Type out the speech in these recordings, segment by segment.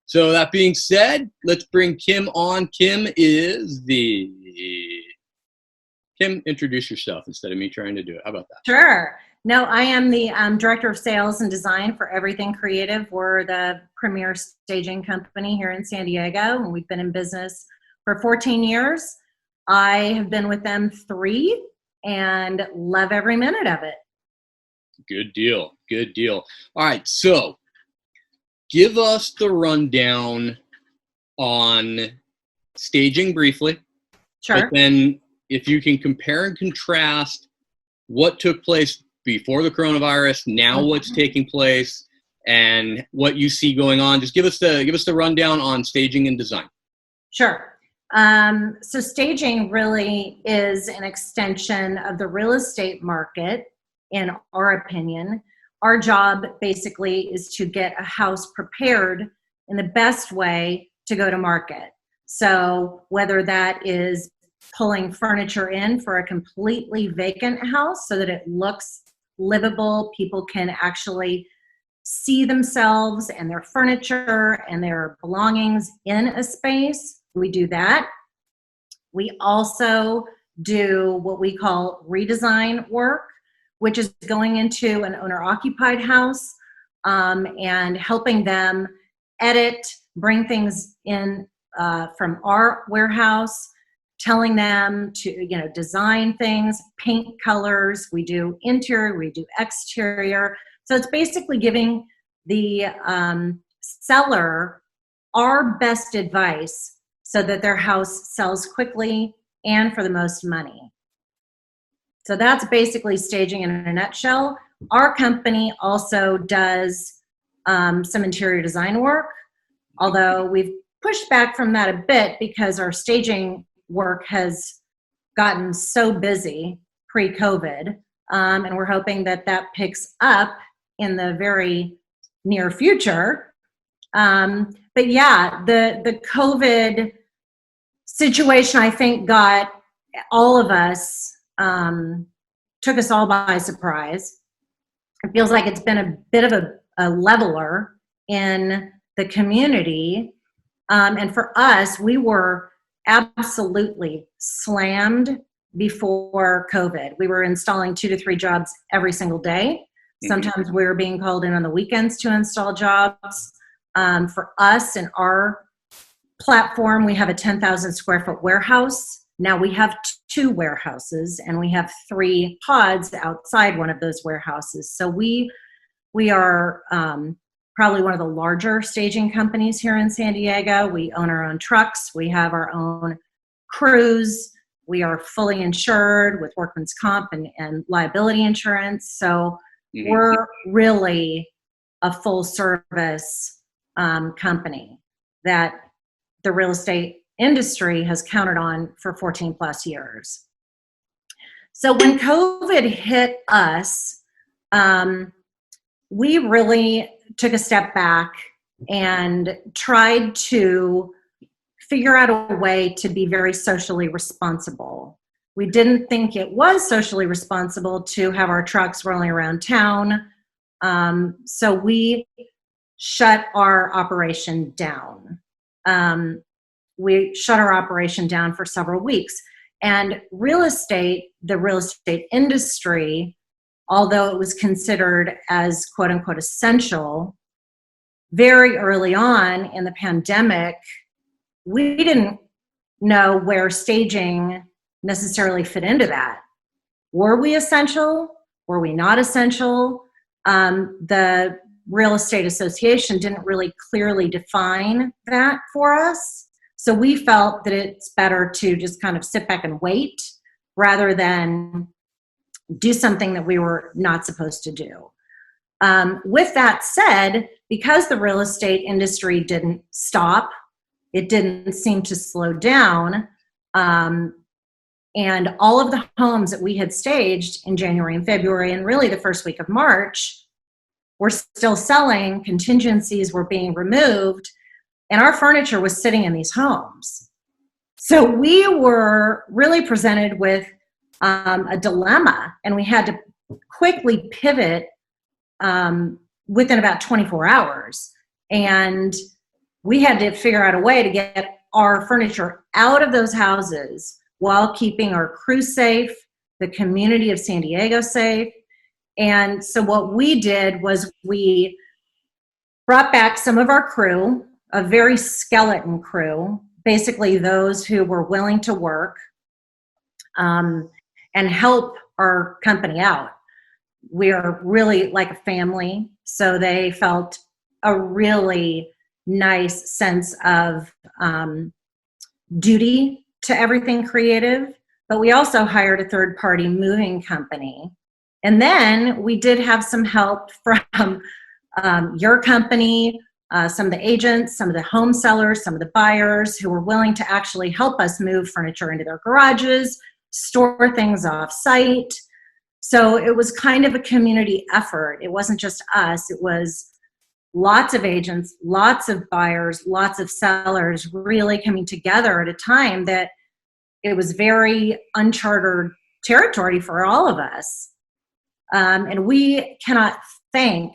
So that being said, let's bring Kim on. Kim, introduce yourself instead of me trying to do it. How about that? Sure. No, I am the Director of Sales and Design for Everything Creative. We're the premier staging company here in San Diego, and we've been in business for 14 years. I have been with them 3 and love every minute of it. Good deal. Good deal. All right. So give us the rundown on staging briefly. Sure. But then if you can compare and contrast what took place before the coronavirus, now what's taking place, and what you see going on, just give us the rundown on staging and design. Sure. So staging really is an extension of the real estate market, in our opinion. Our job basically is to get a house prepared in the best way to go to market. So whether that is pulling furniture in for a completely vacant house so that it looks livable, people can actually see themselves and their furniture and their belongings in a space, we do that. We also do what we call redesign work, which is going into an owner-occupied house and helping them edit, bring things in from our warehouse, telling them to, design things, paint colors. We do interior, we do exterior. So it's basically giving the seller our best advice so that their house sells quickly and for the most money. So that's basically staging in a nutshell. Our company also does some interior design work, although we've pushed back from that a bit because our staging work has gotten so busy pre-COVID, and we're hoping that picks up in the very near future. But yeah, the COVID situation, I think, got all of us, took us all by surprise. It feels like it's been a bit of a leveler in the community. And for us, we were absolutely slammed before COVID. We were installing 2 to 3 jobs every single day. Sometimes we were being called in on the weekends to install jobs. For us and our platform, we have a 10,000 square foot warehouse. Now we have 2 warehouses and we have 3 pods outside one of those warehouses. So we are probably one of the larger staging companies here in San Diego. We own our own trucks. We have our own crews. We are fully insured with workman's comp and liability insurance. So we're really a full service company that the real estate industry has counted on for 14 plus years. So when COVID hit us, we really took a step back and tried to figure out a way to be very socially responsible. We didn't think it was socially responsible to have our trucks rolling around town. So we shut our operation down. We shut our operation down for several weeks. And the real estate industry, although it was considered as quote unquote essential, very early on in the pandemic, we didn't know where staging necessarily fit into that. Were we essential? Were we not essential? The Real Estate Association didn't really clearly define that for us. So we felt that it's better to just kind of sit back and wait rather than do something that we were not supposed to do. With that said, because the real estate industry didn't stop, it didn't seem to slow down, and all of the homes that we had staged in January and February and really the first week of March were still selling, contingencies were being removed, and our furniture was sitting in these homes. So we were really presented with a dilemma, and we had to quickly pivot within about 24 hours. And we had to figure out a way to get our furniture out of those houses while keeping our crew safe, the community of San Diego safe. And so what we did was we brought back some of our crew, a very skeleton crew, basically those who were willing to work and help our company out. We are really like a family, so they felt a really nice sense of duty to everything creative. But we also hired a third-party moving company. And then we did have some help from your company, some of the agents, some of the home sellers, some of the buyers who were willing to actually help us move furniture into their garages, store things off site. So it was kind of a community effort. It wasn't just us. It was lots of agents, lots of buyers, lots of sellers really coming together at a time that it was very uncharted territory for all of us. And we cannot thank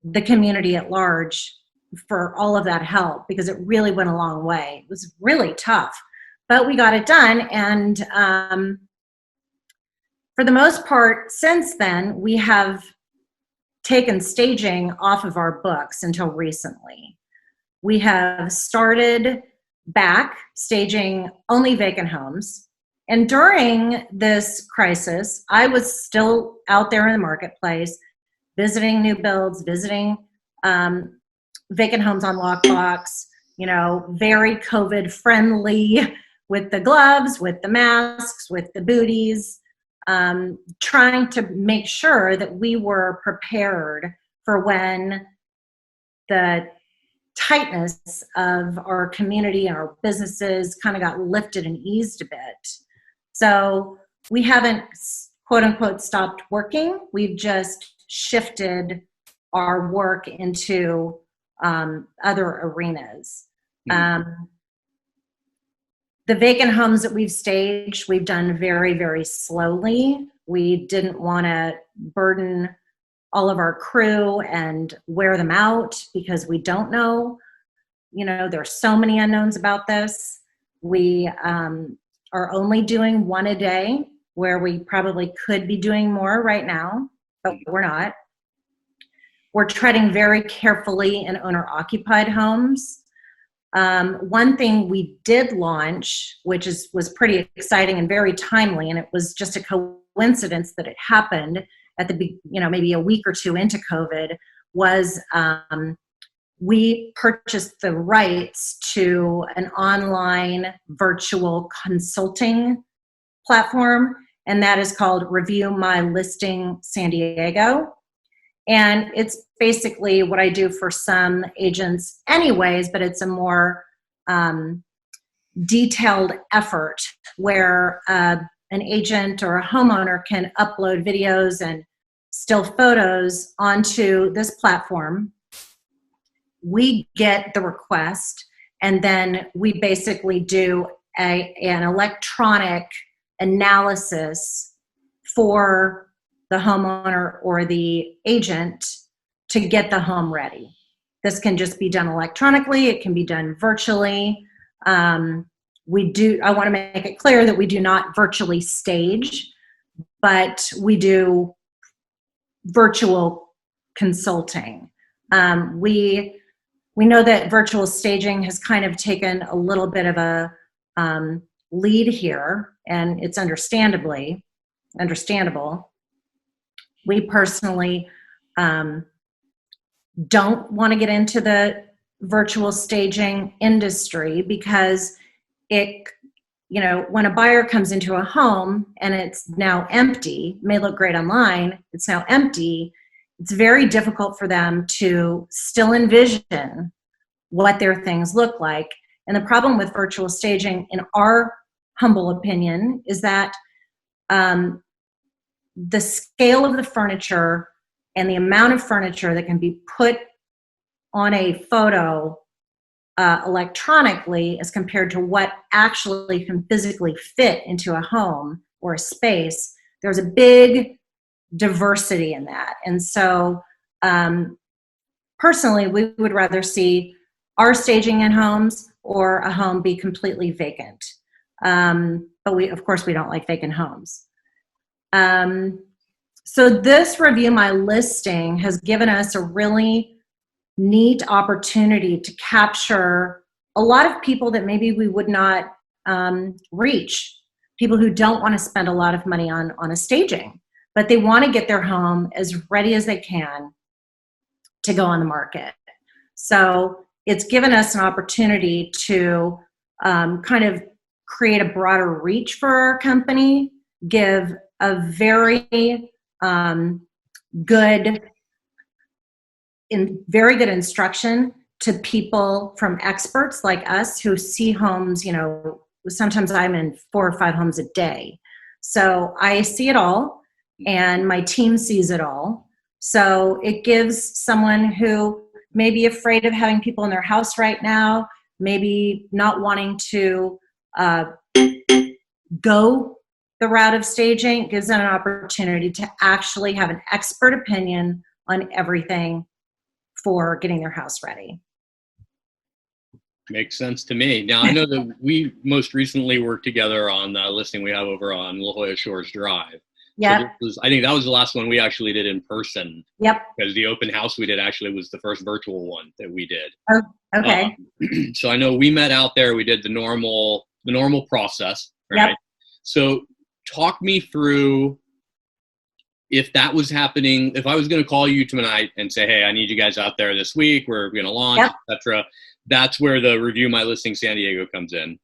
the community at large for all of that help, because it really went a long way. It was really tough, but we got it done. And for the most part, since then, we have taken staging off of our books until recently. We have started back staging only vacant homes. And during this crisis, I was still out there in the marketplace, visiting new builds, visiting vacant homes on lockbox, very COVID friendly with the gloves, with the masks, with the booties, trying to make sure that we were prepared for when the tightness of our community and our businesses kind of got lifted and eased a bit. So we haven't, quote unquote, stopped working. We've just shifted our work into other arenas. The vacant homes that we've staged, we've done very, very slowly. We didn't want to burden all of our crew and wear them out because we don't know. There's so many unknowns about this. We are only doing one a day, where we probably could be doing more right now, but we're not. We're treading very carefully in owner-occupied homes. One thing we did launch, which was pretty exciting and very timely, and it was just a coincidence that it happened at the maybe a week or two into COVID, was we purchased the rights to an online virtual consulting platform, and that is called Review My Listing San Diego. And it's basically what I do for some agents anyways, but it's a more detailed effort where an agent or a homeowner can upload videos and still photos onto this platform. We get the request, and then we basically do an electronic analysis for the homeowner or the agent to get the home ready. This can just be done electronically. It can be done virtually. I want to make it clear that we do not virtually stage, but we do virtual consulting. We know that virtual staging has kind of taken a little bit of a lead here, and it's understandable. We personally don't want to get into the virtual staging industry because when a buyer comes into a home and it's now empty, it may look great online, it's now empty, it's very difficult for them to still envision what their things look like. And the problem with virtual staging, in our humble opinion, is that the scale of the furniture and the amount of furniture that can be put on a photo electronically as compared to what actually can physically fit into a home or a space, there's a big diversity in that. And so personally, we would rather see our staging in homes or a home be completely vacant. But of course, we don't like vacant homes. So this Review My Listing has given us a really neat opportunity to capture a lot of people that maybe we would not reach. People who don't want to spend a lot of money on a staging, but they want to get their home as ready as they can to go on the market. So it's given us an opportunity to kind of create a broader reach for our company, give a very very good instruction to people from experts like us who see homes, sometimes I'm in 4 or 5 homes a day. So I see it all and my team sees it all. So it gives someone who may be afraid of having people in their house right now, maybe not wanting to go the route of staging, it gives them an opportunity to actually have an expert opinion on everything for getting their house ready. Makes sense to me. Now, I know that we most recently worked together on the listing we have over on La Jolla Shores Drive. Yep. So I think that was the last one we actually did in person. Yep. Because the open house we did actually was the first virtual one that we did. Oh, okay. So I know we met out there. We did the normal process, right? Yep. So talk me through if that was happening. If I was going to call you tonight and say, "Hey, I need you guys out there this week. We're going to launch, Yep. etc." That's where the Review My Listing San Diego comes in.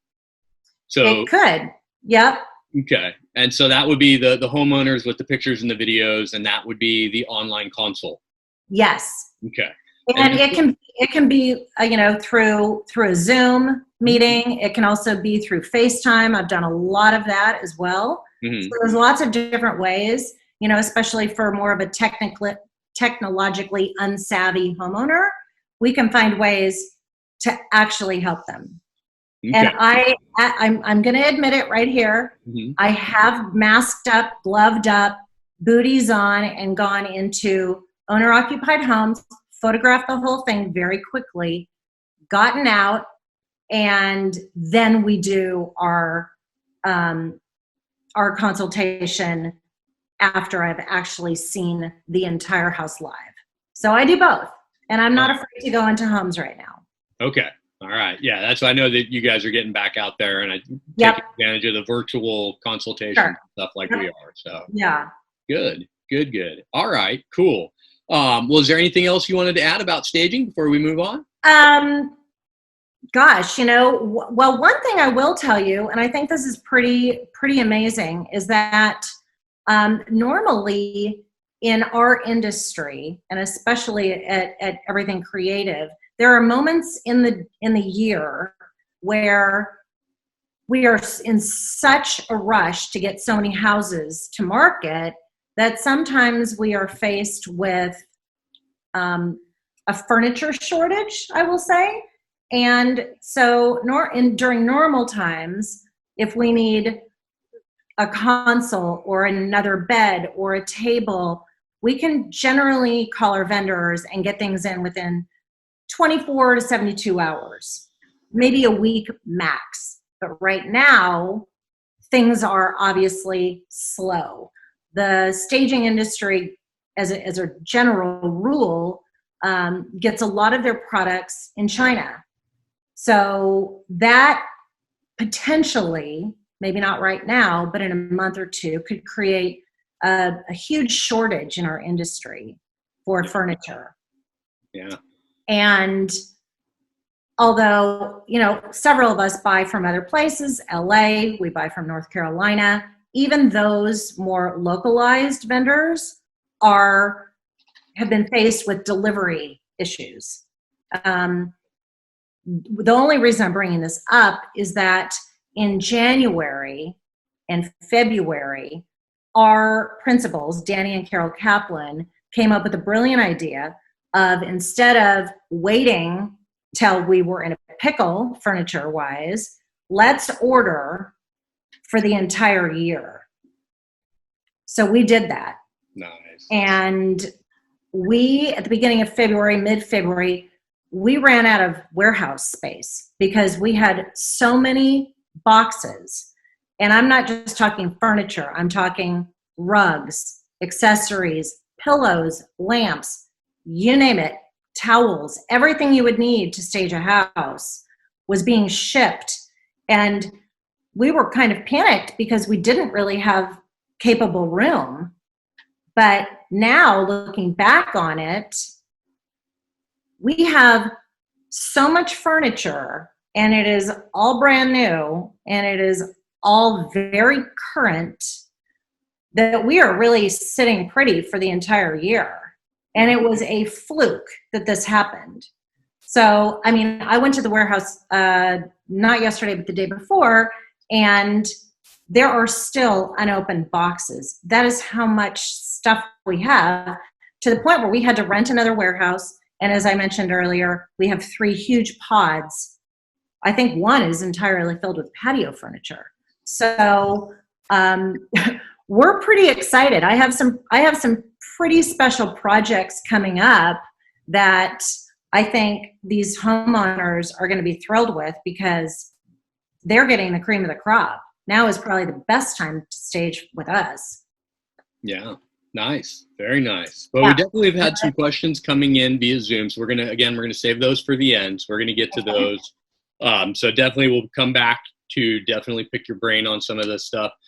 So it could. Yep. Okay. And so that would be the homeowners with the pictures and the videos, and that would be the online consult. Yes. Okay. And it can be through a Zoom meeting. It can also be through FaceTime. I've done a lot of that as well. Mm-hmm. So there's lots of different ways, especially for more of a technologically unsavvy homeowner, we can find ways to actually help them. Okay. And I'm going to admit it right here. Mm-hmm. I have masked up, gloved up, booties on, and gone into owner-occupied homes, photographed the whole thing very quickly, gotten out, and then we do our consultation after I've actually seen the entire house live. So I do both, and I'm not afraid to go into homes right now. Okay. All right. Yeah, that's why I know that you guys are getting back out there and I take advantage of the virtual consultation and stuff like we are. So yeah. Good. All right, cool. Well, is there anything else you wanted to add about staging before we move on? Gosh, well, one thing I will tell you, and I think this is pretty amazing, is that normally in our industry, and especially at Everything Creative, there are moments in the year where we are in such a rush to get so many houses to market that sometimes we are faced with a furniture shortage, I will say. And so during normal times, if we need a console or another bed or a table, we can generally call our vendors and get things in within 24 to 72 hours, maybe a week max. But right now, things are obviously slow. The staging industry, as a general rule, gets a lot of their products in China. So that potentially, maybe not right now, but in a month or two, could create a huge shortage in our industry for furniture. Yeah. And although, several of us buy from other places, LA, we buy from North Carolina, even those more localized vendors have been faced with delivery issues. The only reason I'm bringing this up is that in January and February, our principals, Danny and Carol Kaplan, came up with a brilliant idea of, instead of waiting till we were in a pickle furniture-wise, let's order for the entire year. So we did that. Nice. And we, at the beginning of February, mid-February, we ran out of warehouse space because we had so many boxes. And I'm not just talking furniture, I'm talking rugs, accessories, pillows, lamps, you name it, towels, everything you would need to stage a house was being shipped. And we were kind of panicked because we didn't really have capable room. But now looking back on it, we have so much furniture, and it is all brand new, and it is all very current, that we are really sitting pretty for the entire year. And it was a fluke that this happened. So, I mean, I went to the warehouse, not yesterday, but the day before, and there are still unopened boxes. That is how much stuff we have, to the point where we had to rent another warehouse. And as I mentioned earlier, we have 3 huge pods. I think one is entirely filled with patio furniture. So we're pretty excited. I have some pretty special projects coming up that I think these homeowners are going to be thrilled with, because they're getting the cream of the crop. Now is probably the best time to stage with us. Yeah. Nice. Very nice. Well, we definitely have had some questions coming in via Zoom. So we're going to save those for the end. So we're going to get to those. So definitely we'll come back to definitely pick your brain on some of this stuff.